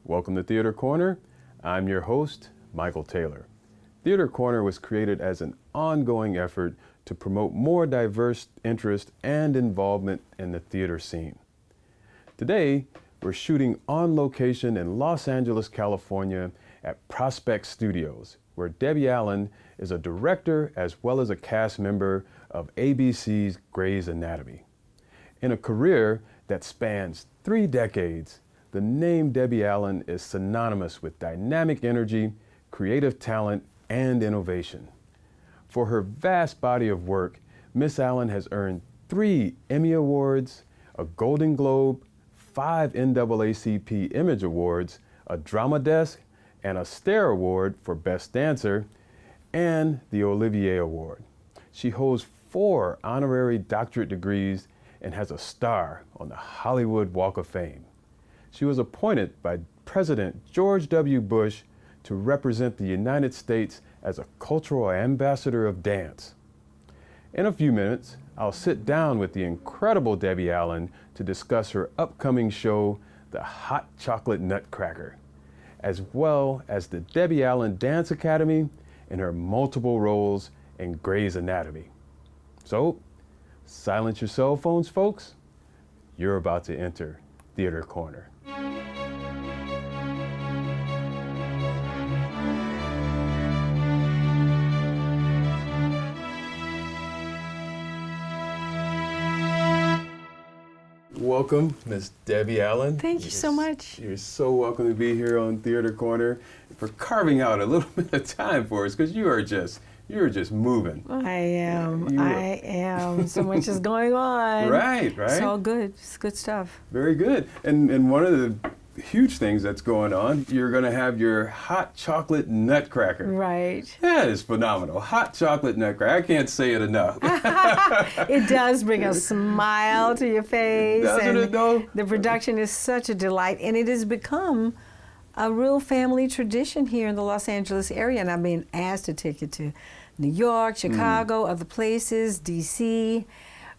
Welcome to Theater Corner. I'm your host, Michael Taylor. Theater Corner was created as an ongoing effort to promote more diverse interest and involvement in the theater scene. Today, we're shooting on location in Los Angeles, California at Prospect Studios, where Debbie Allen is a director as well as a cast member of ABC's Grey's Anatomy. In a career that spans 3 decades, the name Debbie Allen is synonymous with dynamic energy, creative talent, and innovation. For her vast body of work, Miss Allen has earned 3 Emmy Awards, a Golden Globe, 5 NAACP Image Awards, a Drama Desk, an Astaire Award for Best Dancer, and the Olivier Award. She holds 4 honorary doctorate degrees and has a star on the Hollywood Walk of Fame. She was appointed by President George W. Bush to represent the United States as a cultural ambassador of dance. In a few minutes, I'll sit down with the incredible Debbie Allen to discuss her upcoming show, The Hot Chocolate Nutcracker, as well as the Debbie Allen Dance Academy and her multiple roles in Grey's Anatomy. So, silence your cell phones, folks. You're about to enter Theater Corner. Welcome, Miss Debbie Allen. Thank you so much. You're so welcome to be here on Theater Corner, for carving out a little bit of time for us, because you're just moving. I am. So much is going on. Right. It's all good. It's good stuff. Very good. And one of the huge things that's going on, you're going to have your Hot Chocolate Nutcracker. Right. That is phenomenal. Hot Chocolate Nutcracker. I can't say it enough. It does bring a smile to your face. Doesn't it though? The production is such a delight, and it has become a real family tradition here in the Los Angeles area, and I've been asked to take it to New York, Chicago, other places, DC.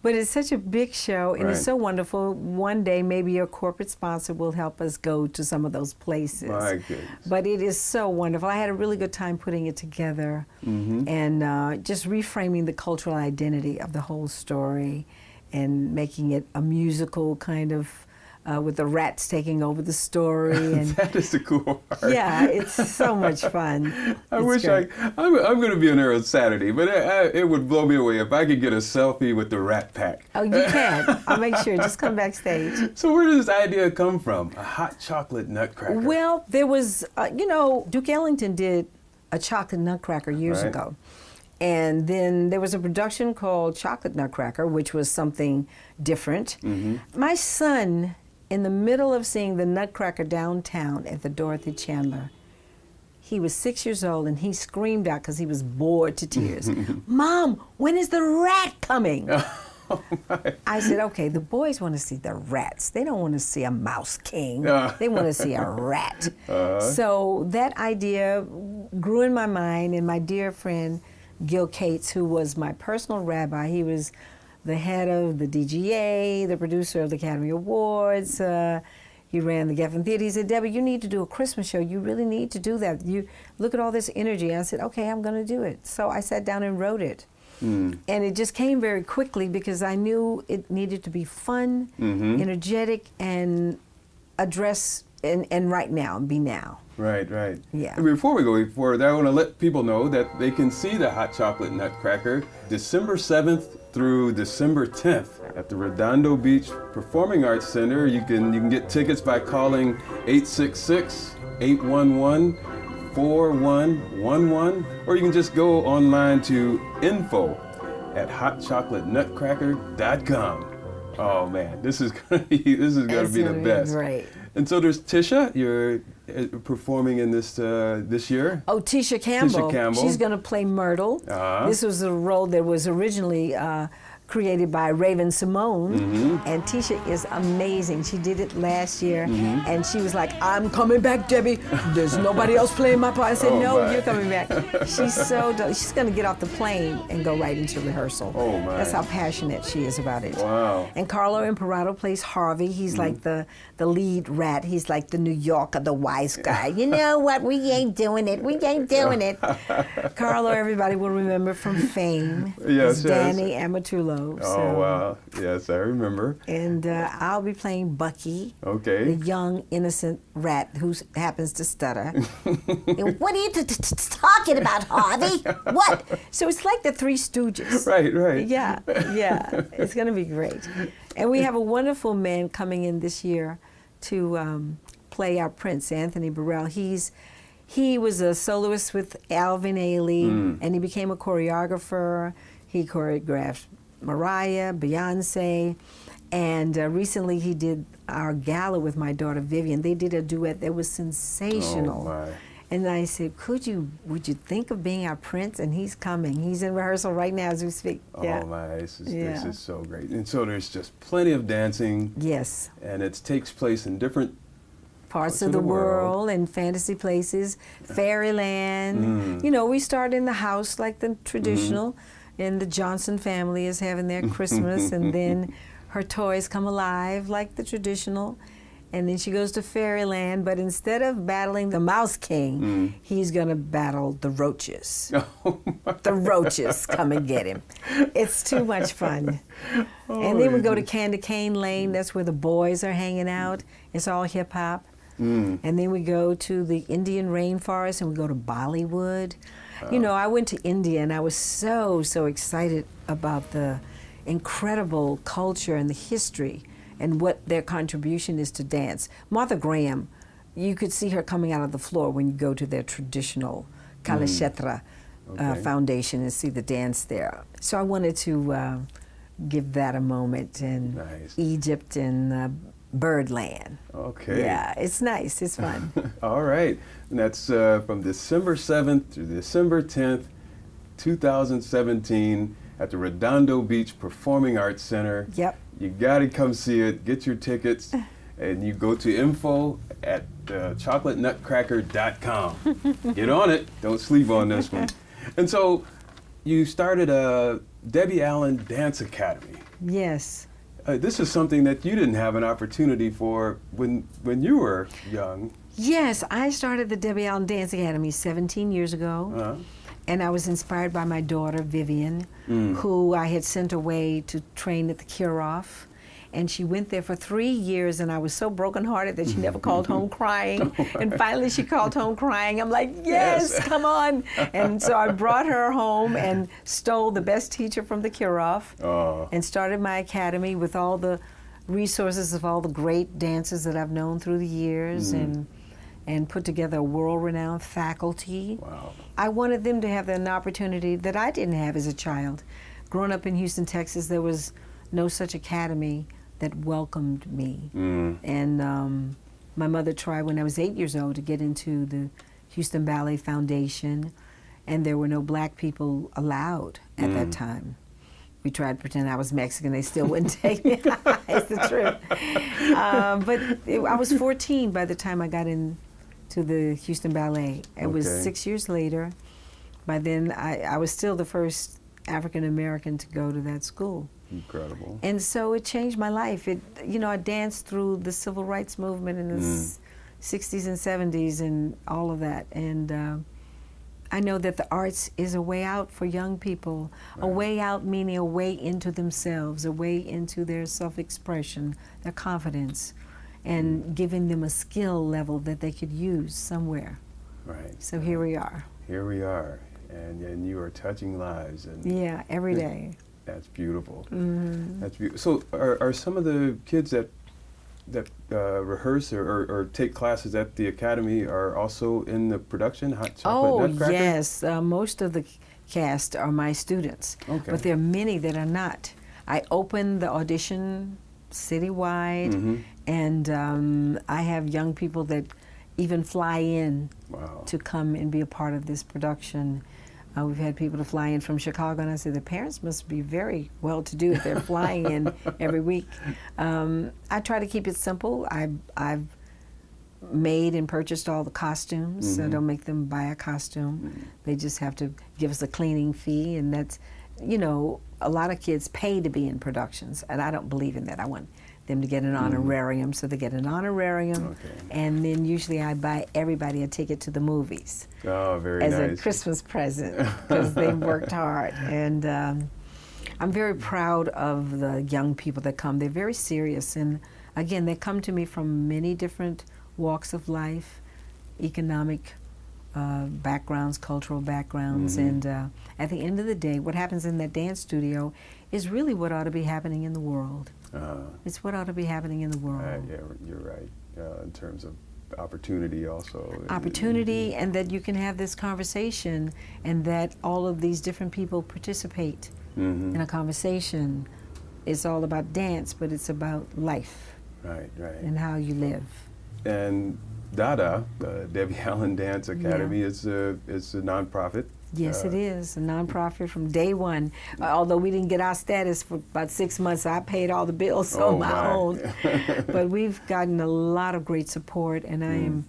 But it's such a big show, and it's so wonderful. One day, maybe your corporate sponsor will help us go to some of those places. My goodness. But it is so wonderful. I had a really good time putting it together and just reframing the cultural identity of the whole story and making it a musical kind of, with the rats taking over the story. And that is the cool part. Yeah, it's so much fun. I'm going to be on there on Saturday, but it would blow me away if I could get a selfie with the Rat Pack. Oh, you can. I'll make sure. Just come backstage. So where did this idea come from? A hot chocolate nutcracker? Well, there was, Duke Ellington did a chocolate nutcracker years ago. And then there was a production called Chocolate Nutcracker, which was something different. My son, in the middle of seeing the Nutcracker downtown at the Dorothy Chandler, he was 6 years old, and he screamed out because he was bored to tears, "Mom, when is the rat coming?" I said, okay, the boys want to see the rats. They don't want to see a mouse king. They want to see a rat. So that idea grew in my mind, and my dear friend Gil Cates, who was my personal rabbi, he was the head of the DGA, the producer of the Academy Awards. He ran the Geffen Theater. He said, "Debbie, you need to do a Christmas show. You really need to do that. You look at all this energy." I said, okay, I'm going to do it. So I sat down and wrote it. And it just came very quickly because I knew it needed to be fun, energetic, and address and right now, be now. Right. Yeah. And before we go forward, I want to let people know that they can see the Hot Chocolate Nutcracker December 7th through December 10th at the Redondo Beach Performing Arts Center. You can get tickets by calling 866-811-4111, or you can just go online to info@hotchocolatenutcracker.com. Oh man, this is gonna be the best. Great. And so there's Tisha. You're performing in this this year. Oh, Tisha Campbell. Tisha Campbell. She's going to play Myrtle. This was a role that was originally created by Raven Simone, and Tisha is amazing. She did it last year, and she was like, "I'm coming back, Debbie. There's nobody else playing my part." I said, "No, you're coming back." She's going to get off the plane and go right into rehearsal. Oh my! That's how passionate she is about it. Wow! And Carlo Imparato plays Harvey. He's like the lead rat. He's like the New Yorker, the wise guy. You know what? We ain't doing it. We ain't doing it. Carlo, everybody will remember from Fame. Yes, is Danny Amatullo. Oh, wow. Yes, I remember. And I'll be playing Bucky, Okay. the young, innocent rat who happens to stutter. And what are you talking about, Harvey? What? So it's like the Three Stooges. Right. Yeah. It's going to be great. And we have a wonderful man coming in this year to play our prince, Anthony Burrell. He was a soloist with Alvin Ailey, and he became a choreographer. He choreographed Mariah, Beyonce, and recently he did our gala with my daughter Vivian. They did a duet that was sensational. Oh, my. And I said, would you think of being our prince? And he's coming. He's in rehearsal right now as we speak. Oh my, this is so great. And so there's just plenty of dancing. Yes. And it takes place in different parts of the world and fantasy places, fairyland. You know, we start in the house like the traditional, and the Johnson family is having their Christmas, and then her toys come alive like the traditional. And then she goes to fairyland, but instead of battling the Mouse King, he's going to battle the roaches. The roaches come and get him. It's too much fun. And then we go to Candy Cane Lane. That's where the boys are hanging out. It's all hip-hop. And then we go to the Indian rainforest, and we go to Bollywood. You know, I went to India, and I was so excited about the incredible culture and the history and what their contribution is to dance. Martha Graham, you could see her coming out of the floor when you go to their traditional Kalakshetra foundation and see the dance there. So I wanted to give that a moment, and Egypt and Birdland. Okay. Yeah, it's nice, it's fun. All right, and that's from December 7th to December 10th, 2017 at the Redondo Beach Performing Arts Center. Yep. You gotta come see it, get your tickets, and you go to info at chocolatenutcracker.com. Get on it, don't sleep on this one. And so you started a Debbie Allen Dance Academy. Yes. This is something that you didn't have an opportunity for when you were young. Yes, I started the Debbie Allen Dance Academy 17 years ago. And I was inspired by my daughter, Vivian, who I had sent away to train at the Cure-Off. And she went there for 3 years, and I was so brokenhearted that she never called home crying. And finally she called home crying. I'm like, yes, come on. And so I brought her home and stole the best teacher from the Cure-Off and started my academy with all the resources of all the great dancers that I've known through the years, and put together a world-renowned faculty. Wow. I wanted them to have an opportunity that I didn't have as a child. Growing up in Houston, Texas, there was no such academy that welcomed me. And my mother tried when I was 8 years old to get into the Houston Ballet Foundation, and there were no black people allowed at that time. We tried to pretend I was Mexican. They still wouldn't take me. It's the truth. But I was 14 by the time I got into the Houston Ballet. It was 6 years later. By then, I was still the first African American to go to that school. Incredible. And so it changed my life. I danced through the civil rights movement in the 60s and 70s and all of that. And I know that the arts is a way out for young people. A way out meaning a way into themselves, a way into their self-expression, their confidence, and giving them a skill level that they could use somewhere. Right. So here we are. Here we are. And you are touching lives. And yeah, every day. That's beautiful. That's beautiful. So are some of the kids that rehearse or take classes at the academy are also in the production, Chocolate Nutcracker? Yes. Most of the cast are my students. Okay. But there are many that are not. I open the audition citywide, and I have young people that even fly in to come and be a part of this production. We've had people to fly in from Chicago, and I said, the parents must be very well-to-do if they're flying in every week. I try to keep it simple. I've made and purchased all the costumes, so I don't make them buy a costume. They just have to give us a cleaning fee, and that's, you know, a lot of kids pay to be in productions, and I don't believe in that. I want them to get an honorarium, so they get an honorarium, and then usually I buy everybody a ticket to the movies. Oh, very nice. nice. As a Christmas present, because they worked hard. And I'm very proud of the young people that come. They're very serious, and again, they come to me from many different walks of life, economic backgrounds, cultural backgrounds, and at the end of the day, what happens in that dance studio is really what ought to be happening in the world. It's what ought to be happening in the world. Yeah, you're right. In terms of opportunity also. Opportunity, and that you can have this conversation, and that all of these different people participate in a conversation. It's all about dance, but it's about life. Right. And how you live. And DADA, the Debbie Allen Dance Academy, is a nonprofit. Yes, it is a nonprofit from day one. Although we didn't get our status for about 6 months, I paid all the bills on my own. But we've gotten a lot of great support, and I am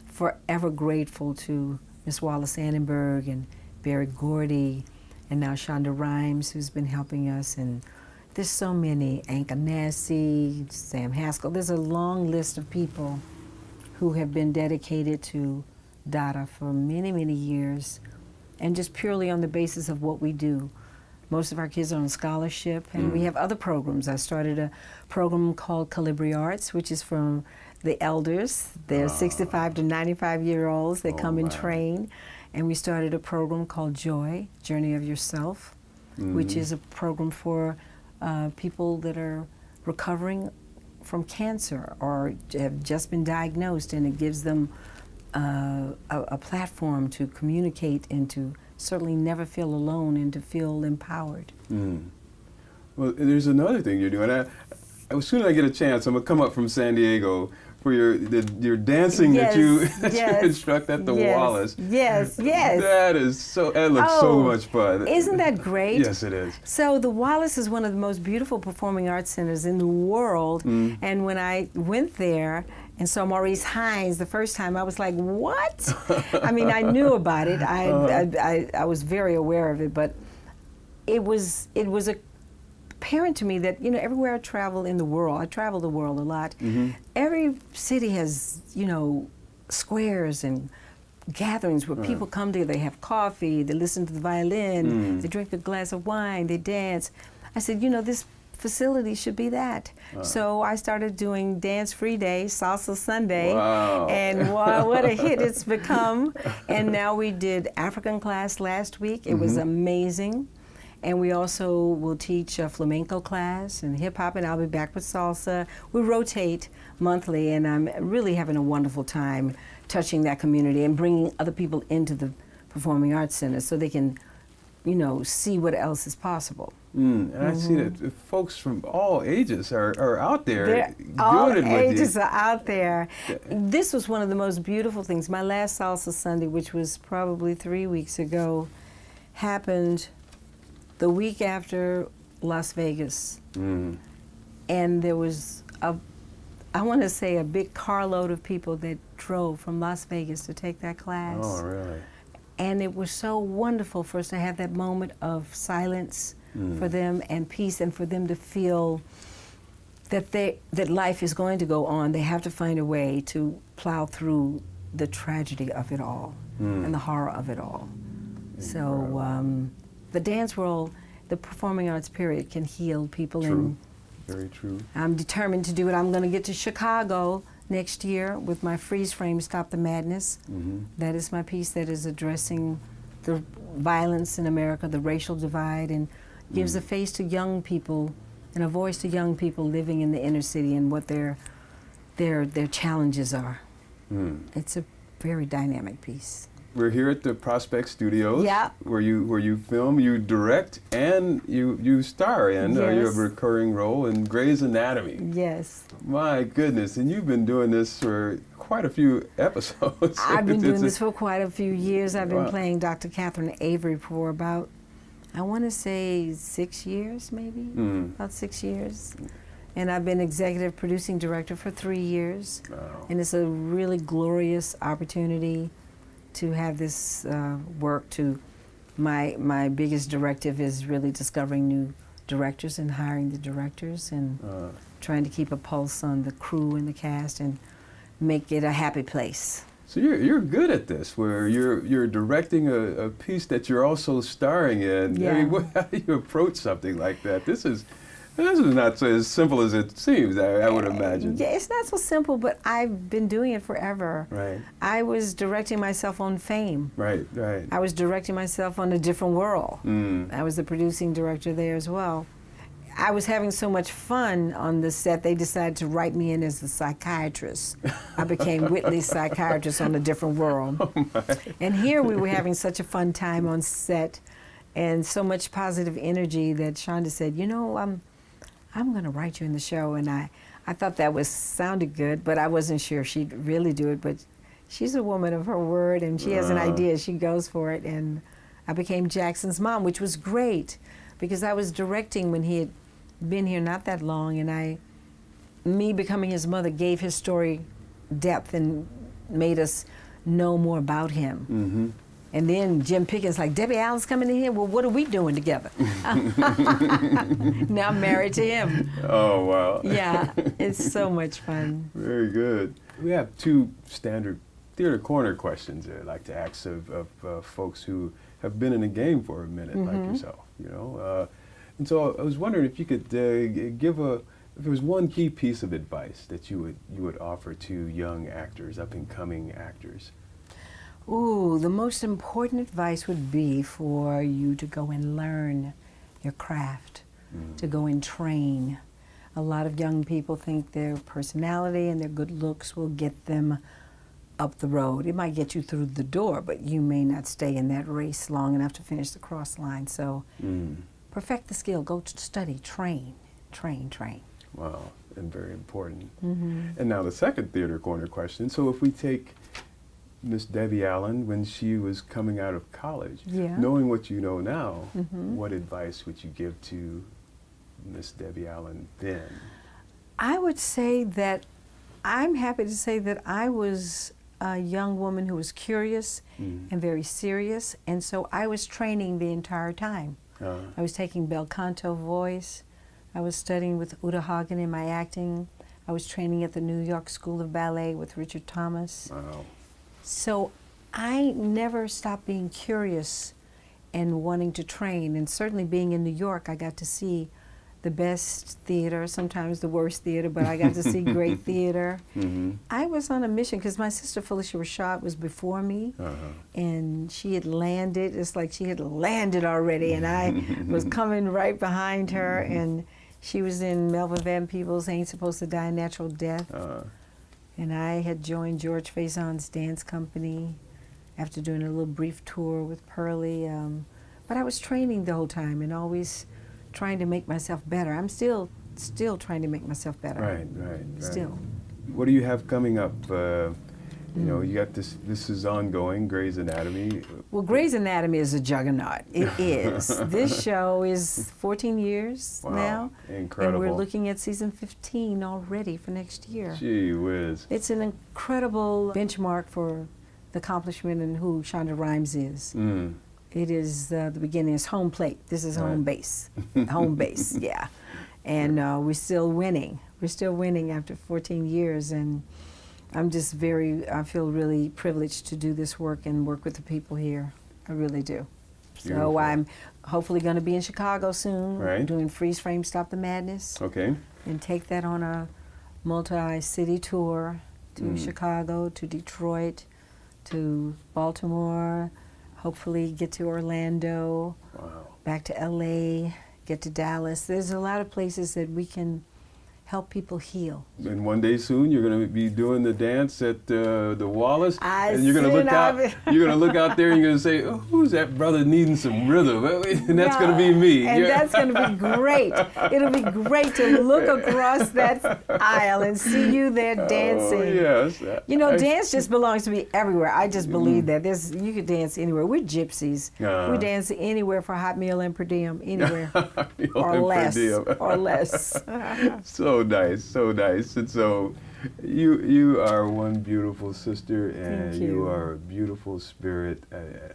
forever grateful to Miss Wallace Annenberg and Barry Gordy, and now Shonda Rhimes, who's been helping us, and there's so many, Anka Nassi, Sam Haskell. There's a long list of people who have been dedicated to DADA for many, many years, and just purely on the basis of what we do. Most of our kids are on scholarship, and we have other programs. I started a program called Calibri Arts, which is from the elders. They're 65 to 95-year-olds. They come and train. And we started a program called Joy, Journey of Yourself, which is a program for people that are recovering from cancer or have just been diagnosed, and it gives them a platform to communicate and to certainly never feel alone and to feel empowered. Well, there's another thing you're doing. As soon as I get a chance, I'm going to come up from San Diego for your dancing that you instruct at the Wallace. Yes. That looks so much fun. Isn't that great? Yes, it is. So the Wallace is one of the most beautiful performing arts centers in the world, and when I went there and saw Maurice Hines the first time, I was like, what? I mean, I knew about it. I was very aware of it, but it was apparent to me that, you know, everywhere I travel in the world, I travel the world a lot, every city has, you know, squares and gatherings where people come together, they have coffee, they listen to the violin, they drink a glass of wine, they dance. I said, you know, this facility should be that. So I started doing dance-free days, Salsa Sunday, and wow, what a hit it's become. And now we did African class last week. It was amazing. And we also will teach a flamenco class and hip-hop, and I'll be back with salsa. We rotate monthly, and I'm really having a wonderful time touching that community and bringing other people into the Performing Arts Center so they can, you know, see what else is possible. And I see that folks from all ages are out there doing all it with you. ages are out there. This was one of the most beautiful things. My last Salsa Sunday, which was probably 3 weeks ago, happened the week after Las Vegas. And there was I want to say a big carload of people that drove from Las Vegas to take that class. Oh, really? And it was so wonderful for us to have that moment of silence for them and peace, and for them to feel that that life is going to go on. They have to find a way to plow through the tragedy of it all and the horror of it all. So the dance world, the performing arts period, can heal people. True. Very true. I'm determined to do it. I'm going to get to Chicago next year with my freeze frame, Stop the Madness. That is my piece that is addressing the violence in America, the racial divide, and gives a face to young people and a voice to young people living in the inner city and what their challenges are. It's a very dynamic piece. we're here at the Prospect Studios. Yeah. Where you film, you direct, and you star in. Yes. You have a recurring role in Grey's Anatomy. Yes. My goodness, and you've been doing this for quite a few episodes. I've been doing this for quite a few years. I've been Wow. playing Dr. Catherine Avery for about, I want to say 6 years, maybe, about 6 years. And I've been executive producing director for 3 years. Wow. And it's a really glorious opportunity to have this work. My biggest directive is really discovering new directors and hiring the directors and trying to keep a pulse on the crew and the cast and make it a happy place. So you're good at this, where you're directing a piece that you're also starring in. Yeah. I mean, how do you approach something like that? This is not so as simple as it seems, I would imagine. Yeah, it's not so simple, but I've been doing it forever. Right. I was directing myself on Fame. Right, right. I was directing myself on A Different World. Mm. I was the producing director there as well. I was having so much fun on the set, they decided to write me in as the psychiatrist. I became Whitley's psychiatrist on A Different World. Oh And here we were having such a fun time on set and so much positive energy that Shonda said, you know, I'm going to write you in the show. And I thought that sounded good, but I wasn't sure she'd really do it. But she's a woman of her word, and she has an idea. She goes for it. And I became Jackson's mom, which was great because I was directing when he had been here not that long, and me becoming his mother gave his story depth and made us know more about him. Mm-hmm. And then Jim Pickens like, Debbie Allen's coming in here, well, what are we doing together? Now I'm married to him. Oh, wow. Yeah, it's so much fun. Very good. We have two standard theater corner questions that I'd like to ask of folks who have been in the game for a minute, like yourself, you know. And so I was wondering if you could give if there was one key piece of advice that you would offer to young actors, up-and-coming actors. Ooh, the most important advice would be for you to go and learn your craft, to go and train. A lot of young people think their personality and their good looks will get them up the road. It might get you through the door, but you may not stay in that race long enough to finish the cross line. So perfect the skill, go to study, train. Wow, and very important. And now the second theater corner question. So if we take Miss Debbie Allen when she was coming out of college, knowing what you know now, what advice would you give to Miss Debbie Allen then? I would say that I'm happy to say that I was a young woman who was curious and very serious, and so I was training the entire time. I was taking bel canto voice. I was studying with Uta Hagen in my acting. I was training at the New York School of Ballet with Richard Thomas. Wow. So I never stopped being curious and wanting to train, and certainly being in New York, I got to see the best theater, sometimes the worst theater, but I got to see great theater. I was on a mission because my sister Felicia Rashad was before me, and she had landed. It's like she had landed already, and I was coming right behind her, and she was in Melvin Van Peebles' Ain't Supposed to Die a Natural Death. And I had joined George Faison's dance company after doing a little brief tour with Pearlie. But I was training the whole time and always trying to make myself better. I'm still trying to make myself better. Right. Still. What do you have coming up? You know, you got this is ongoing, Grey's Anatomy. Well, Grey's Anatomy is a juggernaut. It is. This show is 14 years now. Incredible. And we're looking at season 15 already for next year. Gee whiz. It's an incredible benchmark for the accomplishment and who Shonda Rhimes is. It is the beginning. It's home plate. This is home base. Home base, yeah. And we're still winning. We're still winning after 14 years. And I'm just I feel really privileged to do this work and work with the people here. I really do. Beautiful. So I'm hopefully going to be in Chicago soon, doing Freeze Frame Stop the Madness. Okay. And take that on a multi-city tour to Chicago, to Detroit, to Baltimore, hopefully get to Orlando, back to LA, get to Dallas. There's a lot of places that we can help people heal. And one day soon, you're going to be doing the dance at the Wallace, and you're going to look out. You're going to look out there, and you're going to say, oh, "Who's that brother needing some rhythm?" And that's going to be me. And that's going to be great. It'll be great to look across that aisle and see you there dancing. Oh, yes. You know, dance just belongs to me everywhere. I just believe that you could dance anywhere. We're gypsies. We dance anywhere for a hot meal and per diem, anywhere, or less. So nice, so nice. And so you are one beautiful sister, and you are a beautiful spirit.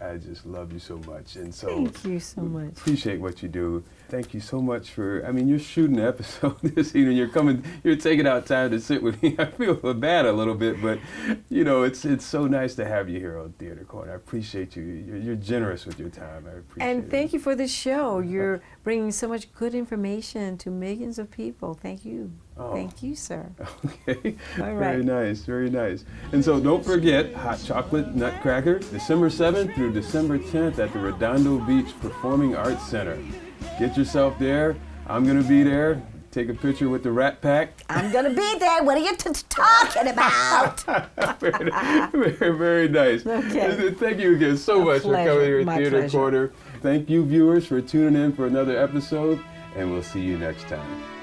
I just love you so much. And so thank you so much. Appreciate what you do. Thank you so much for, I mean, you're shooting an episode this evening. You're taking out time to sit with me. I feel bad a little bit, but you know, it's so nice to have you here on Theater Corner. I appreciate you. You're generous with your time. I appreciate it. And thank you for the show. You're bringing so much good information to millions of people. Thank you. Oh. Thank you, sir. Okay. All right. Very nice, very nice. And so don't forget Hot Chocolate Nutcracker, December 7th through December 10th at the Redondo Beach Performing Arts Center. Get yourself there. I'm going to be there. Take a picture with the Rat Pack. I'm going to be there. What are you talking about? Very, very nice. Okay. Thank you again so much for coming here at Theater Corner. Thank you, viewers, for tuning in for another episode, and we'll see you next time.